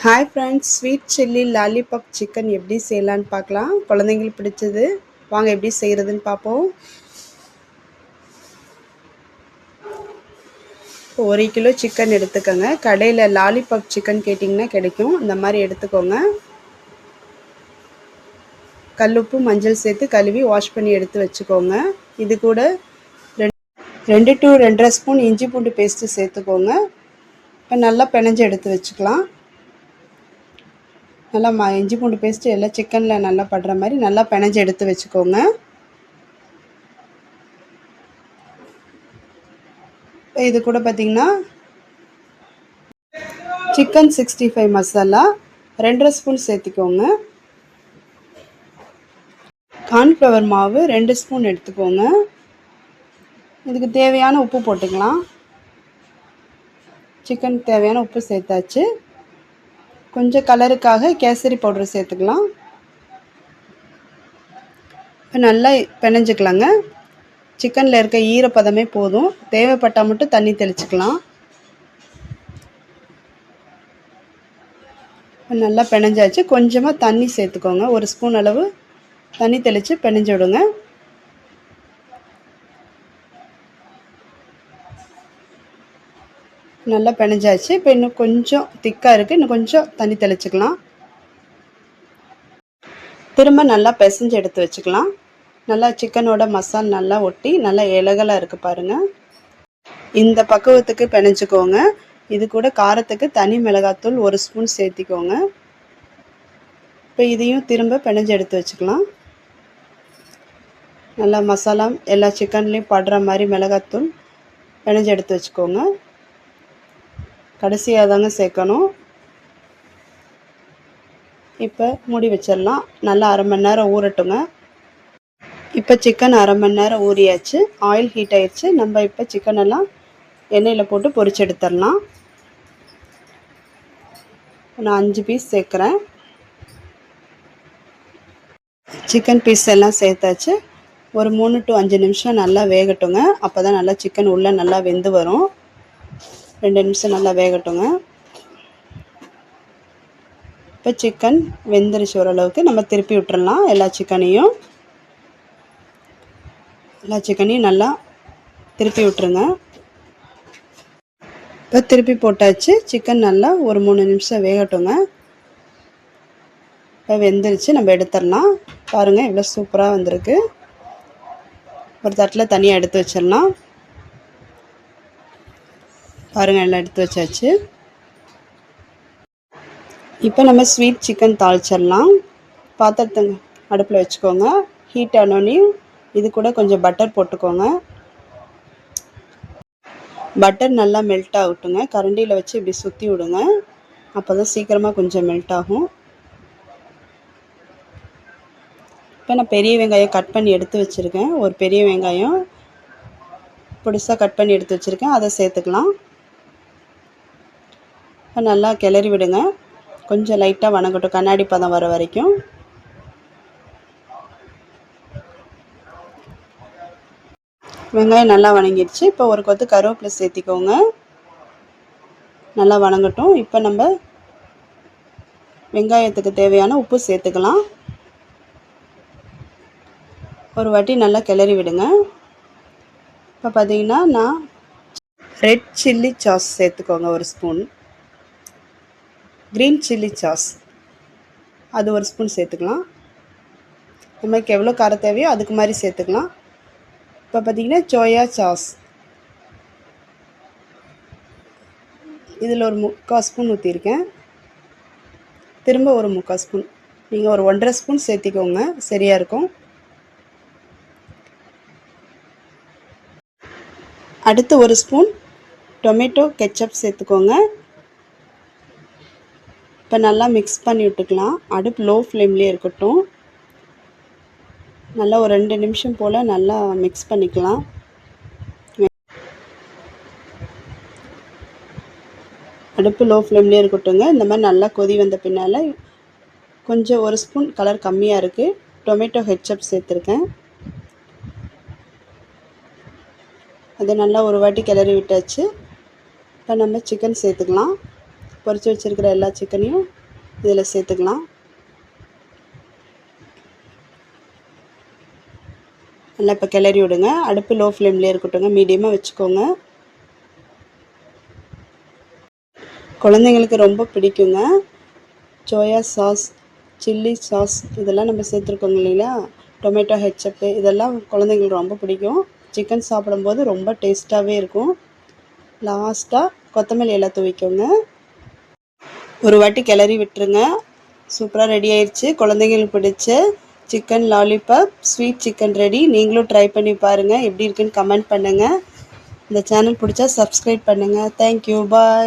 Hi friends, sweet chilli lollipop chicken எப்படி செய்யலான்னு பார்க்கலாம். குழந்தைங்களுக்கு பிடிச்சது. வாங்க எப்படி செய்கிறதுன்னு பார்ப்போம். இப்போ 1 கிலோ சிக்கன் எடுத்துக்கோங்க. கடையில் லாலிபாப் சிக்கன் கேட்டிங்கன்னா கிடைக்கும். இந்த மாதிரி எடுத்துக்கோங்க. கல்லுப்பு மஞ்சள் சேர்த்து கழுவி வாஷ் பண்ணி எடுத்து வச்சுக்கோங்க. இது கூட 2 to 2.5 ஸ்பூன் இஞ்சி பூண்டு பேஸ்ட்டு சேர்த்துக்கோங்க. இப்போ நல்லா பிணைஞ்சு எடுத்து வச்சுக்கலாம். நல்லா இஞ்சி பூண்டு பேஸ்ட்டு எல்லாம் சிக்கனில் நல்லா படுற மாதிரி நல்லா பிணைஞ்சு எடுத்து வச்சுக்கோங்க. இது கூட பார்த்திங்கன்னா சிக்கன் 65 மசாலா 2.5 ஸ்பூன் சேர்த்திக்கோங்க. கார்ன்ஃப்ளவர் மாவு 2 ஸ்பூன் எடுத்துக்கோங்க. இதுக்கு தேவையான உப்பு போட்டுக்கலாம். சிக்கனுக்கு தேவையான உப்பு சேர்த்தாச்சு. கொஞ்சம் கலருக்காக கேசரி பவுடர் சேர்த்துக்கலாம். இப்போ நல்லா பிணைஞ்சிக்கலாங்க. சிக்கனில் இருக்க ஈரப்பதமே போதும். தேவைப்பட்டால் மட்டும் தண்ணி தெளிச்சுக்கலாம். நல்லா பிணைஞ்சாச்சு. கொஞ்சமாக தண்ணி சேர்த்துக்கோங்க. 1 ஸ்பூன் அளவு தண்ணி தெளித்து பிணைஞ்சு விடுங்க. நல்லா பிணைஞ்சாச்சு. இப்போ இன்னும் கொஞ்சம் திக்காக இருக்குது. இன்னும் கொஞ்சம் தண்ணி தெளிச்சுக்கலாம். திரும்ப நல்லா பிசைஞ்சு எடுத்து வச்சுக்கலாம். நல்லா சிக்கனோட மசாலா நல்லா ஒட்டி நல்லா இலகலாக இருக்குது பாருங்கள். இந்த பக்குவத்துக்கு பிணைஞ்சிக்கோங்க. இது கூட காரத்துக்கு தனி மிளகாத்தூள் 1 ஸ்பூன் சேர்த்திக்கோங்க. இப்போ இதையும் திரும்ப பிணைஞ்சு எடுத்து வச்சுக்கலாம். நல்லா மசாலா எல்லா சிக்கன்லேயும் படுற மாதிரி மிளகாத்தூள் பிணைஞ்சு எடுத்து வச்சுக்கோங்க. கடைசியாக தாங்க சேர்க்கணும். இப்போ மூடி வச்சிடலாம். நல்லா 1/2 மணி நேரம் ஊறட்டுங்க. இப்போ சிக்கன் 1/2 மணி நேரம் ஊறியாச்சு. ஆயில் ஹீட் ஆயிடுச்சு. நம்ம இப்போ சிக்கனெல்லாம் எண்ணெயில் போட்டு பொரிச்சு எடுத்துடலாம். நான் 5 பீஸ் சேர்க்குறேன். சிக்கன் பீஸ் எல்லாம் சேர்த்தாச்சு. ஒரு 3 to 5 நிமிஷம் நல்லா வேகட்டுங்க. அப்போ தான் நல்லா சிக்கன் உள்ளே நல்லா வெந்து வரும். 2 நிமிஷம் நல்லா வேகட்டுங்க. இப்போ சிக்கன் வெந்துருச்சு ஓரளவுக்கு. நம்ம திருப்பி விட்டுறலாம். எல்லா சிக்கனையும் நல்லா திருப்பி விட்டுருங்க. இப்போ திருப்பி போட்டாச்சு. சிக்கன் நல்லா ஒரு 3 நிமிஷம் வேகட்டுங்க. இப்போ வெந்துருச்சு. நம்ம எடுத்துடலாம். பாருங்கள் இவ்வளோ சூப்பராக வந்திருக்கு. ஒரு தட்டில் தனியாக எடுத்து வச்சிடலாம். பாருங்கள் எல்லாம் எடுத்து வச்சாச்சு. இப்போ நம்ம ஸ்வீட் சிக்கன் தாளிச்சிடலாம். பாத்திரத்தை அடுப்பில் வச்சுக்கோங்க. ஹீட் ஆனோடனே இது கூட கொஞ்சம் பட்டர் போட்டுக்கோங்க. பட்டர் நல்லா மெல்ட் ஆகட்டுங்க. கரண்டியில் வச்சு இப்படி சுற்றி விடுங்க. அப்போ தான் சீக்கிரமாக கொஞ்சம் மெல்ட் ஆகும். இப்போ நான் பெரிய வெங்காயம் கட் பண்ணி எடுத்து வச்சுருக்கேன். ஒரு பெரிய வெங்காயம் பொடிசாக கட் பண்ணி எடுத்து வச்சுருக்கேன். அதை சேர்த்துக்கலாம். இப்போ நல்லா கிளறி விடுங்க. கொஞ்சம் லைட்டாக வணங்கட்டும், கண்ணாடி பதம் வர வரைக்கும். வெங்காயம் நல்லா வணங்கிடுச்சு. இப்போ ஒரு கொத்து கருவேப்பிலை சேர்த்திக்கோங்க. நல்லா வணங்கட்டும். இப்போ நம்ம வெங்காயத்துக்கு தேவையான உப்பு சேர்த்துக்கலாம். ஒரு வாட்டி நல்லா கிளறி விடுங்க. இப்போ பார்த்தீங்கன்னா நான் ரெட் சில்லி சாஸ் சேர்த்துக்கோங்க 1 ஸ்பூன். க்ரீன் சில்லி சாஸ் அது 1 ஸ்பூன் சேர்த்துக்கலாம். நமக்கு எவ்வளோ காரம் தேவையோ அதுக்கு மாதிரி சேர்த்துக்கலாம். இப்போ பார்த்திங்கன்னா சோயா சாஸ் இதில் ஒரு 3/4 ஸ்பூன் ஊற்றிருக்கேன். திரும்ப ஒரு 3/4 ஸ்பூன். நீங்கள் ஒரு 1.5 ஸ்பூன் சேர்த்திக்கோங்க, சரியாக இருக்கும். அடுத்து 1 ஸ்பூன் டொமேட்டோ கெச்சப் சேர்த்துக்கோங்க. இப்போ நல்லா மிக்ஸ் பண்ணி விட்டுக்கலாம். அடுப்பு லோ ஃப்ளேம்லேயே இருக்கட்டும். நல்லா ஒரு 2 நிமிஷம் போல் நல்லா மிக்ஸ் பண்ணிக்கலாம். அடுப்பு லோ ஃப்ளேம்லேயே இருக்கட்டுங்க. இந்த மாதிரி நல்லா கொதி வந்த பின்னால் கொஞ்சம் 1 ஸ்பூன் கலர் கம்மியாக இருக்குது. டொமேட்டோ கெச்சப் சேர்த்துருக்கேன். அதை நல்லா ஒரு வாட்டி கிளறி விட்டாச்சு. இப்போ நம்ம சிக்கன் சேர்த்துக்கலாம். பொரிச்சு வச்சுருக்கிற எல்லா சிக்கனையும் இதில் சேர்த்துக்கலாம். நல்லா இப்போ கிளறி விடுங்க. அடுப்பு லோ ஃப்ளேம்லேயே இருக்கட்டுங்க, மீடியமாக வச்சுக்கோங்க. குழந்தைங்களுக்கு ரொம்ப பிடிக்குங்க. சோயா சாஸ், சில்லி சாஸ் இதெல்லாம் நம்ம சேர்த்துருக்கோங்க இல்லைங்களா, டொமேட்டோ ஹெச்சப்பு இதெல்லாம் குழந்தைங்களுக்கு ரொம்ப பிடிக்கும். சிக்கன் சாப்பிடும்போது ரொம்ப டேஸ்ட்டாகவே இருக்கும். லாஸ்ட்டாக கொத்தமல்லி இலை தூவிக்கோங்க. ஒரு வாட்டி கிளறி விட்டுருங்க. சூப்பராக ரெடி ஆயிடுச்சு. குழந்தைங்களுக்கு பிடிச்ச chicken lollipop sweet chicken ready. நீங்களும் ட்ரை பண்ணி பாருங்கள். எப்படி இருக்குன்னு கமெண்ட் பண்ணுங்கள். இந்த சேனல் பிடிச்சா சப்ஸ்கிரைப் பண்ணுங்கள். தேங்க்யூ, பாய்.